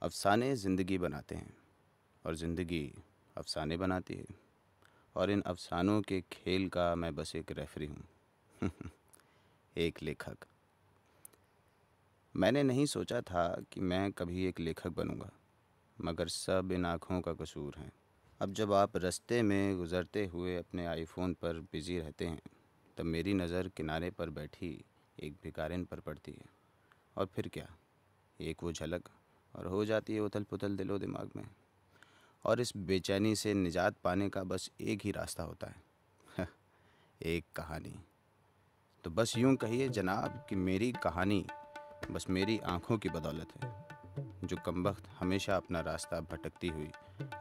अफसाने ज़िंदगी बनाते हैं और ज़िंदगी अफसाने बनाती है। और इन अफसानों के खेल का मैं बस एक रेफरी हूँ। एक लेखक। मैंने नहीं सोचा था कि मैं कभी एक लेखक बनूंगा, मगर सब इन आँखों का कसूर है। अब जब आप रास्ते में गुज़रते हुए अपने आईफोन पर बिज़ी रहते हैं, तब मेरी नज़र किनारे पर बैठी एक भिखारिन पर पड़ती है। और फिर क्या, एक वो झलक और हो जाती है उथल पुथल दिलो दिमाग में। और इस बेचैनी से निजात पाने का बस एक ही रास्ता होता है। एक कहानी। तो बस यूं कहिए जनाब कि मेरी कहानी बस मेरी आंखों की बदौलत है, जो कमबख्त हमेशा अपना रास्ता भटकती हुई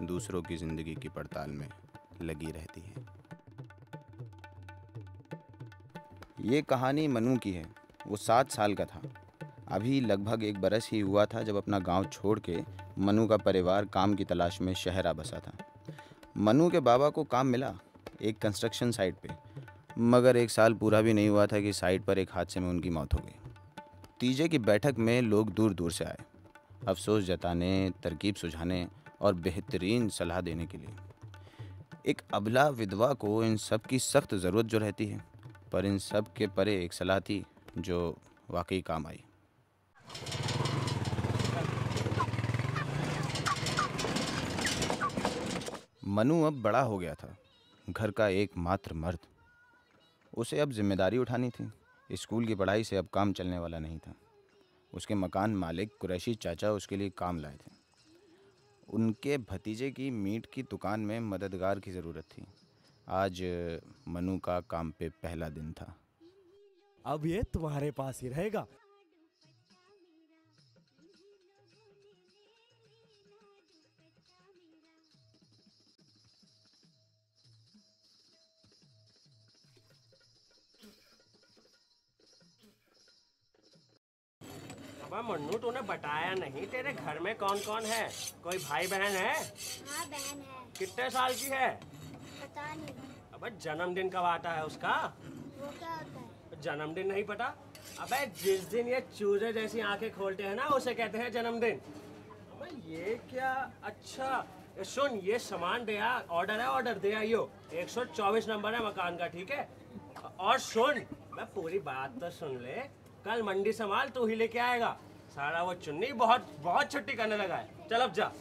दूसरों की ज़िंदगी की पड़ताल में लगी रहती है। ये कहानी मनु की है। वो 7 साल का था। अभी लगभग 1 बरस ही हुआ था जब अपना गांव छोड़ के मनु का परिवार काम की तलाश में शहर आ बसा था। मनु के बाबा को काम मिला एक कंस्ट्रक्शन साइट पे, मगर 1 साल पूरा भी नहीं हुआ था कि साइट पर एक हादसे में उनकी मौत हो गई। तीजे की बैठक में लोग दूर दूर से आए, अफसोस जताने, तरकीब सुझाने और बेहतरीन सलाह देने के लिए। एक अबला विधवा को इन सब की सख्त ज़रूरत जो रहती है, पर इन सब के परे एक सलाह थी जो वाकई काम आई। मनु अब बड़ा हो गया था, घर का एकमात्र मर्द। उसे अब जिम्मेदारी उठानी थी। स्कूल की पढ़ाई से अब काम चलने वाला नहीं था। उसके मकान मालिक कुरैशी चाचा उसके लिए काम लाए थे। उनके भतीजे की मीट की दुकान में मददगार की ज़रूरत थी। आज मनु का काम पे पहला दिन था। अब ये तुम्हारे पास ही रहेगा। अब मन्नू तूने बताया नहीं, तेरे घर में कौन कौन है? कोई भाई बहन है? हाँ बहन है। कितने साल की है? पता नहीं। अबे जन्मदिन कब आता है उसका? वो क्या होता है? जन्मदिन नहीं पता? अबे जिस दिन ये चूजे जैसी आंखें खोलते हैं ना, उसे कहते हैं जन्मदिन। अबे ये क्या? अच्छा सुन, ये सामान दे आ, ऑर्डर है, ऑर्डर दे आइयो। 124 नंबर है मकान का, ठीक है? और सुन, मैं पूरी बात तो सुन ले। कल मंडी से माल तू ही लेके आएगा। सारा वो चुन्नी बहुत बहुत छुट्टी करने लगा है। चल अब जा।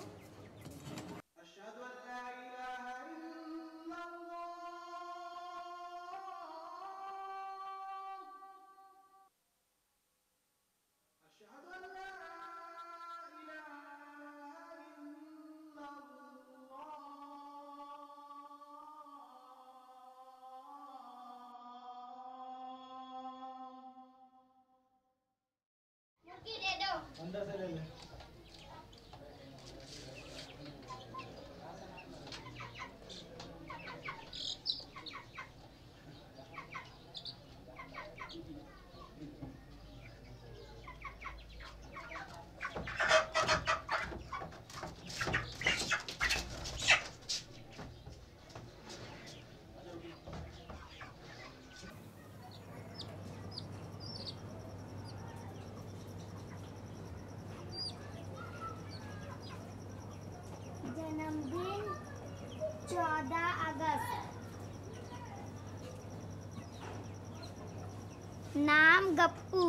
मुर्गी दे दो। अंदर से ले ले। जन्मदिन 14 अगस्त। नाम गप्पू।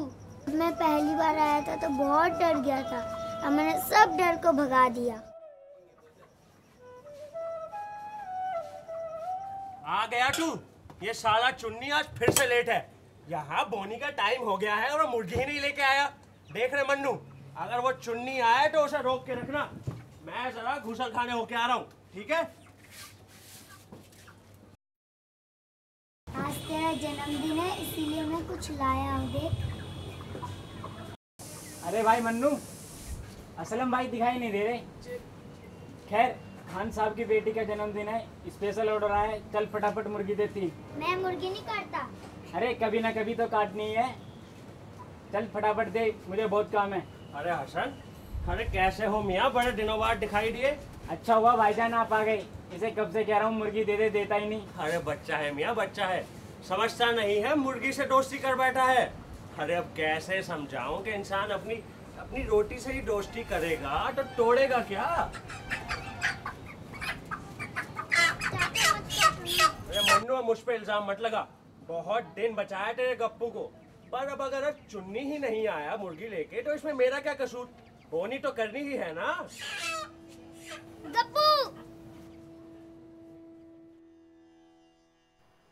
मैं पहली बार आया था तो बहुत डर गया था, अब मैंने सब डर को भगा दिया। आ गया तू? ये साला चुन्नी आज फिर से लेट है। यहाँ बोनी का टाइम हो गया है और वो मुर्गी ही नहीं लेके आया। देख रहे मन्नू, अगर वो चुन्नी आए तो उसे रोक के रखना। मैं जरा घुसल खाने होके आ रहा हूँ, ठीक है? आज तेरा जन्मदिन है इसीलिए मैं कुछ लाया हूँ, देख। अरे भाई मन्नू, असलम भाई दिखाई नहीं दे रहे। खैर, खान साहब की बेटी का जन्मदिन है, स्पेशल ऑर्डर आया है, चल फटाफट मुर्गी देती। मैं मुर्गी नहीं काटता। अरे कभी ना कभी तो काटनी है, चल फटाफट दे, मुझे बहुत काम है। अरे हसन, अरे कैसे हो मियाँ? बड़े दिनों बाद दिखाई दिए। अच्छा हुआ भाईजान आप आ गए, इसे कब से कह रहा हूँ मुर्गी दे दे, देता ही नहीं। अरे बच्चा है मियाँ, बच्चा है, समझता नहीं है, मुर्गी से दोस्ती कर बैठा है। अरे अब कैसे समझाऊं कि इंसान अपनी अपनी रोटी से ही दोस्ती करेगा तो तोड़ेगा क्या? अरे मन्नू, मुझ पे इल्जाम मत लगा। बहुत दिन बचाया तेरे गप्पू को, पर अब अगर चुन्नी ही नहीं आया मुर्गी लेके तो इसमें मेरा क्या कसूर? बोनी तो करनी ही है ना। गप्पू।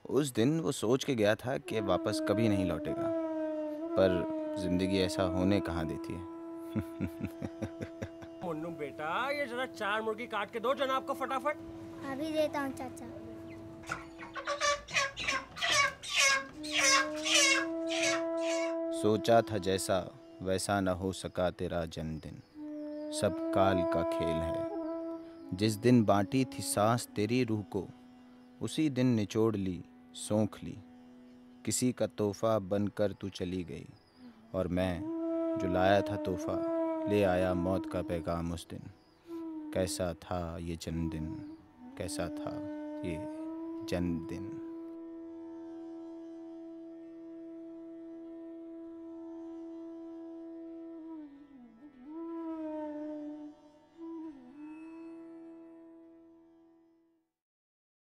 उस दिन वो सोच के गया था कि वापस कभी नहीं लौटेगा, पर जिंदगी ऐसा होने कहाँ देती है। मुन्नू बेटा, ये जरा 4 मुर्गी काट के दो जनाब को फटाफट। अभी देता हूँ चाचा। सोचा था जैसा वैसा न हो सका तेरा जन्मदिन, सब काल का खेल है। जिस दिन बांटी थी सांस तेरी रूह को, उसी दिन निचोड़ ली सोंख ली। किसी का तोहफा बनकर तू चली गई, और मैं जो लाया था तोहफा ले आया मौत का पैगाम उस दिन। कैसा था ये जन्मदिन, कैसा था ये जन्मदिन।